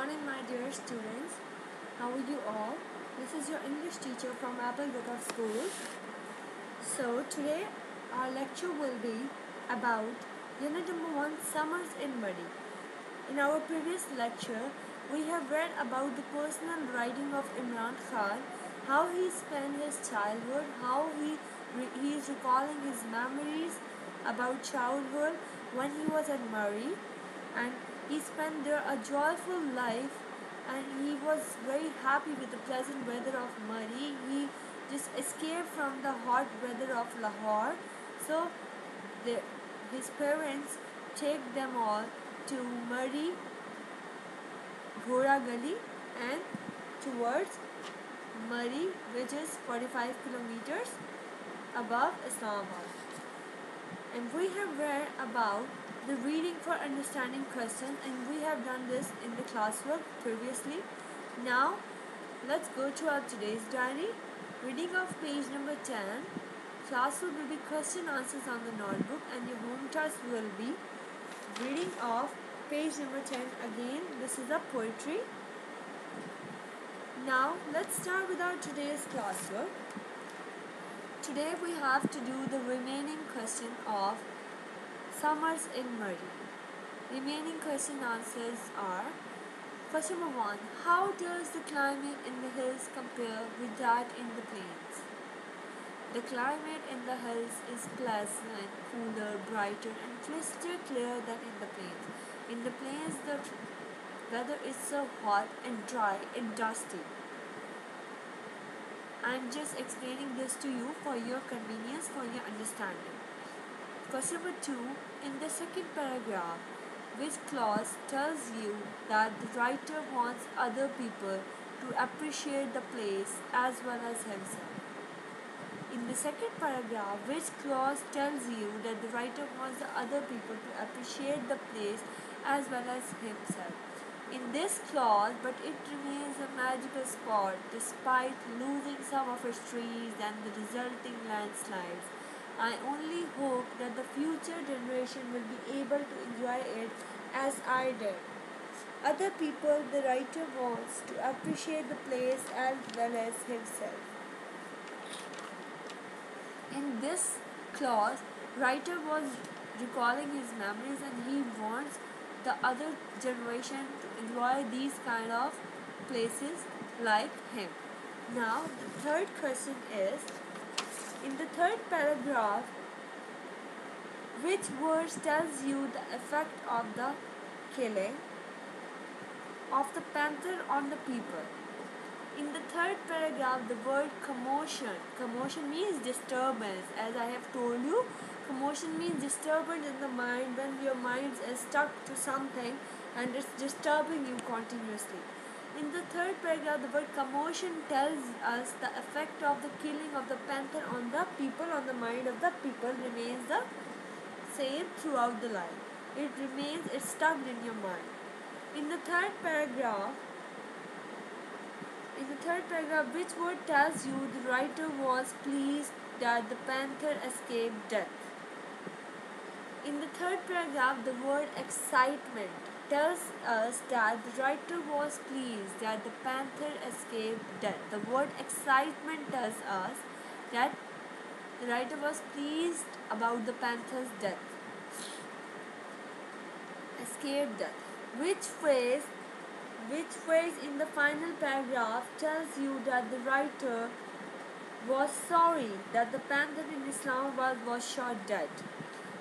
Morning, my dear students. How are you all? This is your English teacher from Apple Book of Schools. So today our lecture will be about Unit number 1, Summers in Muddy. In our previous lecture, we have read about the personal writing of Imran Khan, how he spent his childhood, how he is recalling his memories about childhood when he was at Murray, and he spent there a joyful life, and he was very happy with the pleasant weather of Murray. He just escaped from the hot weather of Lahore. So his parents take them all to Murray, Ghora Gali, and towards Murray, which is 45 kilometers above Islamabad. And we have read about the reading for understanding questions, and we have done this in the classwork previously. Now let's go to our today's diary. Reading of page number 10. Classwork will be question answers on the notebook, and your home task will be reading of page number 10. Again, this is a poetry. Now let's start with our today's classwork. Today we have to do the remaining question of Summers in Murray. Remaining question answers are: question number 1. How does the climate in the hills compare with that in the plains? The climate in the hills is pleasant, cooler, brighter, and crystal clear than in the plains. In the plains, the weather is so hot and dry and dusty. I am just explaining this to you for your convenience, for your understanding. Question number 2. In the second paragraph, which clause tells you that the writer wants other people to appreciate the place as well as himself? In the second paragraph, which clause tells you that the writer wants the other people to appreciate the place as well as himself? In this clause, but it remains a magical spot despite losing some of its trees and the resulting landslides. I only hope that the future generation will be able to enjoy it as I did. Other people, the writer wants to appreciate the place as well as himself. In this clause, writer was recalling his memories, and he wants the other generation to enjoy these kind of places like him. Now the third question is, in the third paragraph, which words tells you the effect of the killing of the panther on the people? In the third paragraph, the word commotion means disturbance. As I have told you, commotion means disturbance in the mind, when your mind is stuck to something and it's disturbing you continuously. In the third paragraph, the word commotion tells us the effect of the killing of the panther on the people, on the mind of the people, remains the same throughout the line. It's stuck in your mind. In the third paragraph, which word tells you the writer was pleased that the panther escaped death? In the third paragraph, the word excitement tells us that the writer was pleased that the panther escaped death. The word excitement tells us that the writer was pleased about the panther's death. Escaped death. Which phrase in the final paragraph tells you that the writer was sorry that the panther in Islamabad was shot dead?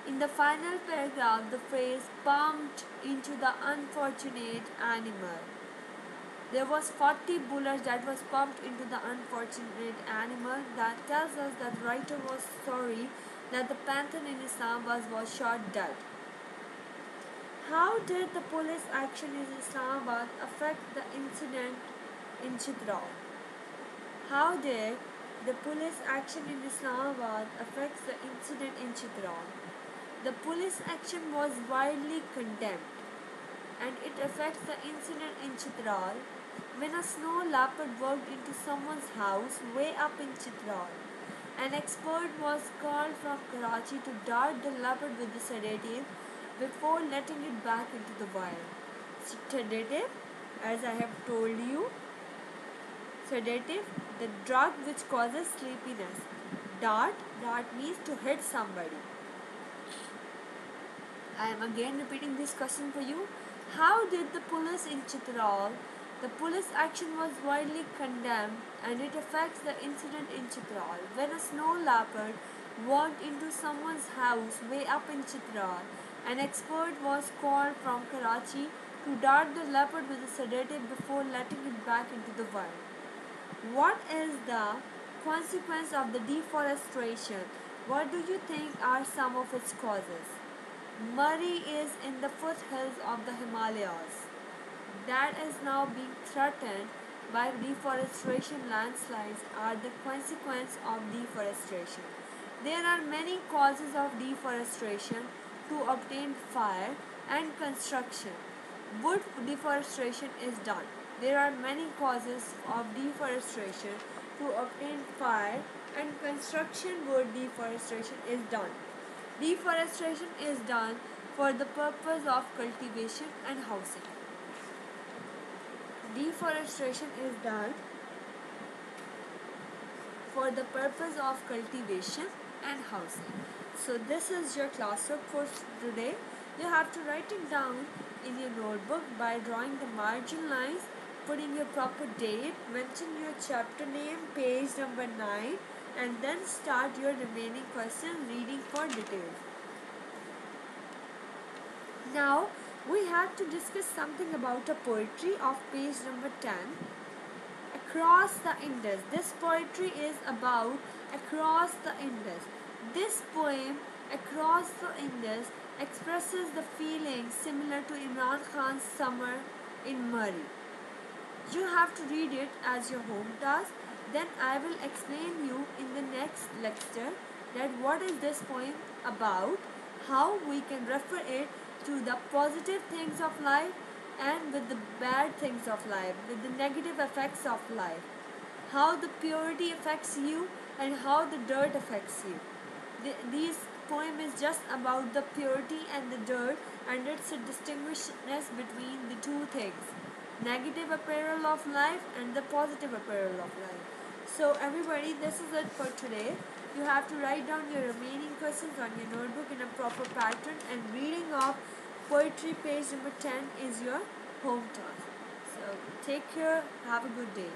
In the final paragraph, the phrase pumped into the unfortunate animal. There was 40 bullets that was pumped into the unfortunate animal. That tells us that the writer was sorry that the panther in Islamabad was shot dead. How did the police action in Islamabad affect the incident in Chitral? How did the police action in Islamabad affect the incident in Chitral? The police action was widely condemned, and it affects the incident in Chitral when a snow leopard walked into someone's house way up in Chitral. An expert was called from Karachi to dart the leopard with the sedative before letting it back into the wild. Sedative as I have told you. Sedative, the drug which causes sleepiness. Dart, dart means to hit somebody. I am again repeating this question for you. How did the police in Chitral? The police action was widely condemned and it affects the incident in Chitral. When a snow leopard walked into someone's house way up in Chitral, an expert was called from Karachi to dart the leopard with a sedative before letting it back into the wild. What is the consequence of the deforestation? What do you think are some of its causes? Murray is in the foothills of the Himalayas. That is now being threatened by deforestation. Landslides are the consequence of deforestation. There are many causes of deforestation to obtain fire and construction. Wood deforestation is done. There are many causes of deforestation to obtain fire and construction. Wood deforestation is done. Deforestation is done for the purpose of cultivation and housing. Deforestation is done for the purpose of cultivation and housing. So this is your classwork for today. You have to write it down in your notebook by drawing the margin lines, putting your proper date, mention your chapter name, page number 9, and then start your remaining questions reading for details. Now we have to discuss something about a poetry of page number 10. Across the Indus. This poetry is about Across the Indus. This poem, Across the Indus, expresses the feelings similar to Imran Khan's Summer in Murray. You have to read it as your home task. Then I will explain you in the next lecture that what is this poem about, how we can refer it to the positive things of life and with the bad things of life, with the negative effects of life, how the purity affects you and how the dirt affects you. This poem is just about the purity and the dirt, and it's a distinguishness between the two things, negative apparel of life and the positive apparel of life. So everybody, this is it for today. You have to write down your remaining questions on your notebook in a proper pattern, and reading of poetry page number 10 is your home task. So take care, have a good day.